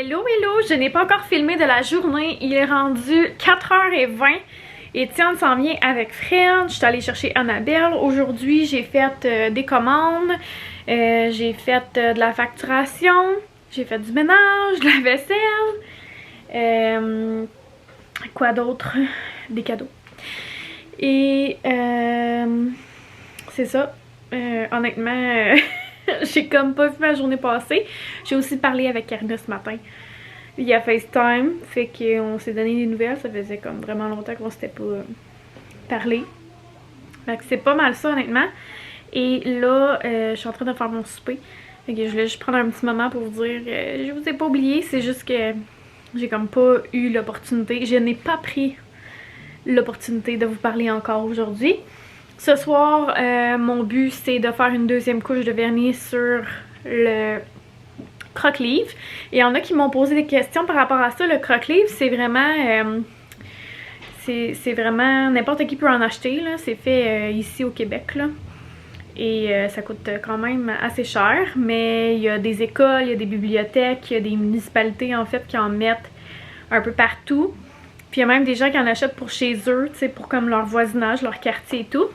Hello, hello! Je n'ai pas encore filmé de la journée. Il est rendu 4h20. Étienne s'en vient avec Fred. Je suis allée chercher Annabelle. Aujourd'hui, j'ai fait des commandes. J'ai fait de la facturation. J'ai fait du ménage, de la vaisselle. Quoi d'autre? Des cadeaux. Et c'est ça. Honnêtement, j'ai comme pas vu ma journée passer. J'ai aussi parlé avec Karina ce matin via FaceTime, fait qu'on s'est donné des nouvelles. Ça faisait comme vraiment longtemps qu'on s'était pas parlé. Fait que c'est pas mal ça honnêtement. Et là, je suis en train de faire mon souper. Fait que je voulais juste prendre un petit moment pour vous dire, je vous ai pas oublié, c'est juste que j'ai comme pas eu l'opportunité. Je n'ai pas pris l'opportunité de vous parler encore aujourd'hui. Ce soir, mon but c'est de faire une deuxième couche de vernis sur le croque-livre. Et il y en a qui m'ont posé des questions par rapport à ça. Le croque-livre, c'est vraiment n'importe qui peut en acheter. C'est fait ici au Québec. Là. Et ça coûte quand même assez cher. Mais il y a des écoles, il y a des bibliothèques, il y a des municipalités en fait qui en mettent un peu partout. Puis il y a même des gens qui en achètent pour chez eux, tu sais, pour comme leur voisinage, leur quartier et tout.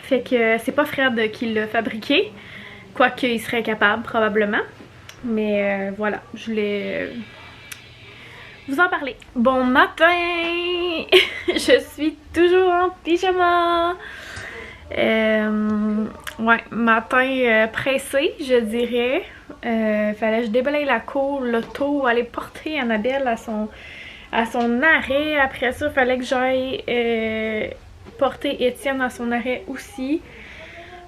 Fait que c'est pas Fred qui l'a fabriqué, quoique il serait capable probablement. Mais voilà, je voulais vous en parler. Bon matin! Je suis toujours en pyjama. Ouais, matin pressé, je dirais. Fallait que je déblaye la cour, l'auto, aller porter Annabelle à son arrêt. Après ça, il fallait que j'aille porter Étienne à son arrêt aussi.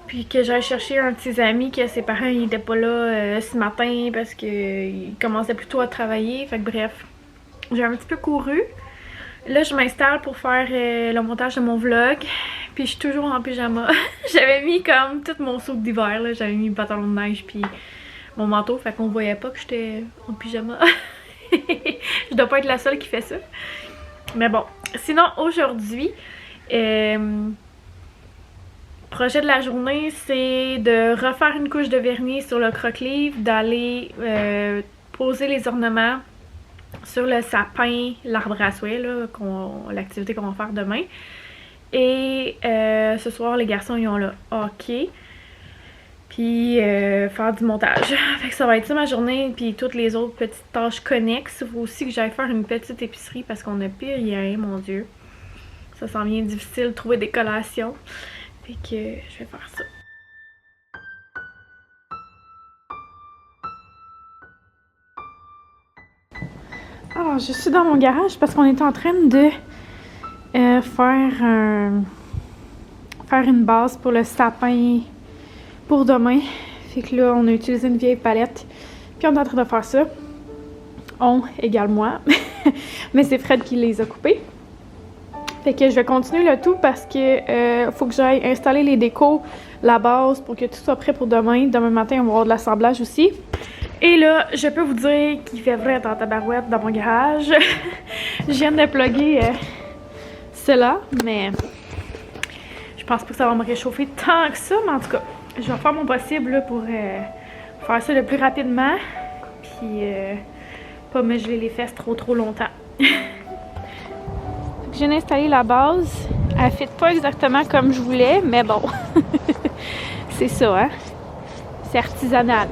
Puis que j'aille chercher un de ses amis que ses parents n'étaient pas là ce matin parce qu'ils commençaient plutôt à travailler. Fait que bref, j'ai un petit peu couru. Là, je m'installe pour faire le montage de mon vlog. Puis je suis toujours en pyjama. J'avais mis comme tout mon saut d'hiver. J'avais mis le pantalon de neige puis mon manteau. Fait qu'on voyait pas que j'étais en pyjama. Je dois pas être la seule qui fait ça. Mais bon, sinon aujourd'hui, projet de la journée, c'est de refaire une couche de vernis sur le croque-livre, d'aller poser les ornements sur le sapin, l'arbre à souhait, l'activité qu'on va faire demain. Et ce soir, les garçons ils ont le hockey. Puis faire du montage. Fait que ça va être ça ma journée. Puis toutes les autres petites tâches connexes. Il faut aussi que j'aille faire une petite épicerie parce qu'on n'a plus rien, mon Dieu. Ça s'en vient difficile de trouver des collations. Fait que je vais faire ça. Alors, je suis dans mon garage parce qu'on est en train de faire une base pour le sapin pour demain. Fait que là, on a utilisé une vieille palette. Puis on est en train de faire ça. On égale moi. Mais c'est Fred qui les a coupés. Fait que je vais continuer le tout parce que faut que j'aille installer les décos, la base pour que tout soit prêt pour demain. Demain matin, on va avoir de l'assemblage aussi. Et là, je peux vous dire qu'il fait vrai dans tabarouette dans mon garage. Je viens de plugger cela, mais je pense pas que ça va me réchauffer tant que ça. Mais en tout cas, je vais faire mon possible là, pour faire ça le plus rapidement. Puis pas me geler les fesses trop longtemps. J'ai installé la base. Elle ne fit pas exactement comme je voulais, mais bon. C'est ça, hein? C'est artisanal.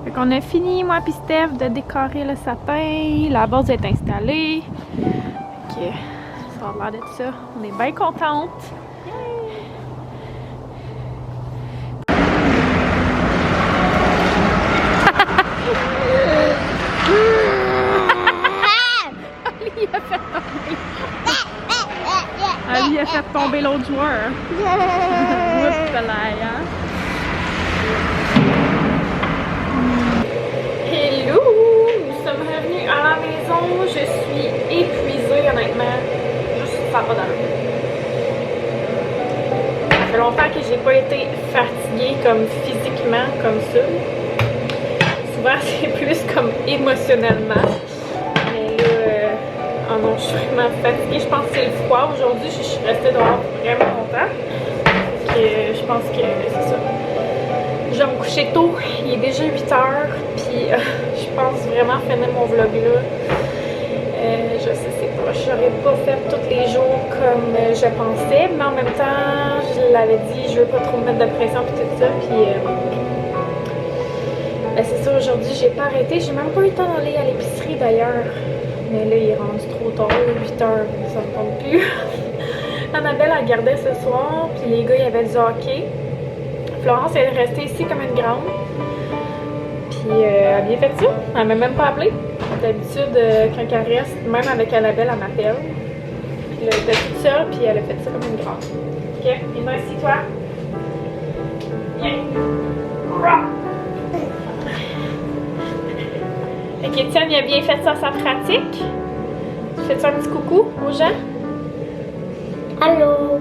Fait qu'on a fini, moi et Steph, de décorer le sapin. La base est installée. Fait que ça a l'air d'être ça. On est bien contente. Il a fait tomber l'autre joueur. Oups, là, hein? Hello! Nous sommes revenus à la maison. Je suis épuisée, honnêtement. Juste ça va dans le Ça fait longtemps que j'ai pas été fatiguée comme physiquement, comme ça. Souvent, c'est plus comme émotionnellement. Oh non, je suis vraiment fatiguée. Je pense que c'est le froid. Aujourd'hui, je suis restée dehors vraiment longtemps. Donc, je pense que c'est ça. Je vais me coucher tôt. Il est déjà 8h. Puis puis je pense vraiment finir mon vlog là. Je sais c'est pas, j'aurais pas fait tous les jours comme je pensais, mais en même temps, je l'avais dit, je veux pas trop me mettre de pression pis tout ça, puis ben c'est ça, aujourd'hui j'ai pas arrêté, j'ai même pas eu le temps d'aller à l'épicerie d'ailleurs, mais là il est rendu trop tard, 8 heures, ça me tente plus. Annabelle elle gardait ce soir, puis les gars il y avait du hockey. Florence elle est restée ici comme une grande, puis elle a bien fait ça, elle m'a même pas appelé. D'habitude, quand elle reste, même avec Annabelle, elle m'appelle. Puis là, elle était toute seule, puis elle a fait ça comme une grande. Ok, viens ici, toi. Viens. Ok, Étienne, il a bien fait ça sa pratique. Tu fais-tu un petit coucou aux gens? Allô?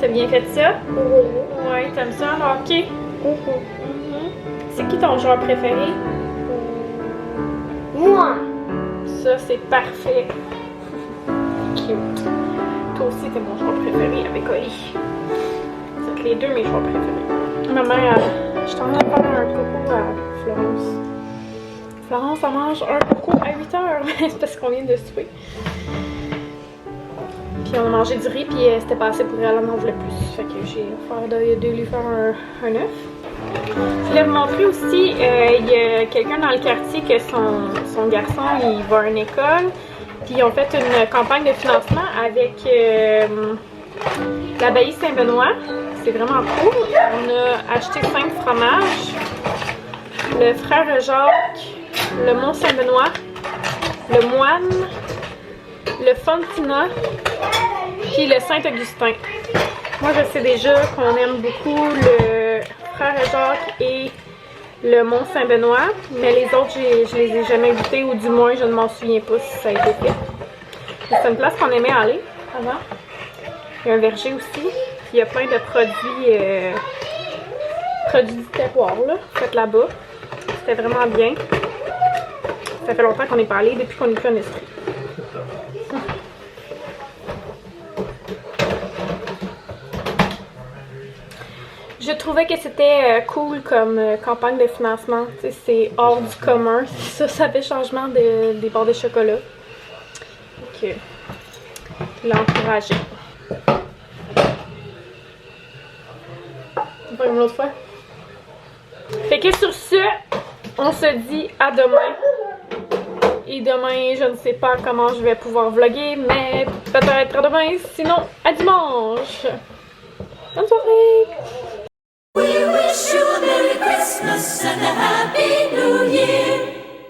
T'as bien fait ça? Oui. Ouais, t'aimes ça, le hockey? C'est qui ton joueur préféré? Moi. Ça, c'est parfait. Cute. Toi aussi, t'es mon joueur préféré avec Oli. Vous êtes les deux mes joueurs préférés. Maman, je t'en ai parlé un coco à Florence. Florence, elle mange un coco à 8 heures. C'est parce qu'on vient de souper. Puis on a mangé du riz, puis c'était pas assez pour elle, elle en voulait plus. Fait que j'ai offert de lui faire un œuf. Je voulais vous montrer aussi, il y a quelqu'un dans le quartier que son garçon, il va à une école. Puis ils ont fait une campagne de financement avec l'abbaye Saint-Benoît. C'est vraiment cool. On a acheté 5 fromages. Le frère Jacques, le Mont Saint-Benoît, le Moine, le Fontina, puis le Saint-Augustin. Moi, je sais déjà qu'on aime beaucoup le frère Jacques et le Mont Saint-Benoît, mais les autres, je les ai jamais goûtés, ou du moins, je ne m'en souviens pas si ça a été fait. C'est une place qu'on aimait aller avant. Il y a un verger aussi, puis il y a plein de produits, produits du terroir, là, faits là-bas. C'était vraiment bien. Ça fait longtemps qu'on n'est pas allé, depuis qu'on est plus en Estrie. Je trouvais que c'était cool comme campagne de financement. C'est hors du commun. Ça fait changement des barres de chocolat. Donc, l'encourager. On va une autre fois. Fait que sur ce, on se dit à demain. Et demain, je ne sais pas comment je vais pouvoir vlogger, mais peut-être à demain. Sinon, à dimanche. Bonne soirée! We wish you a Merry Christmas and a Happy New Year.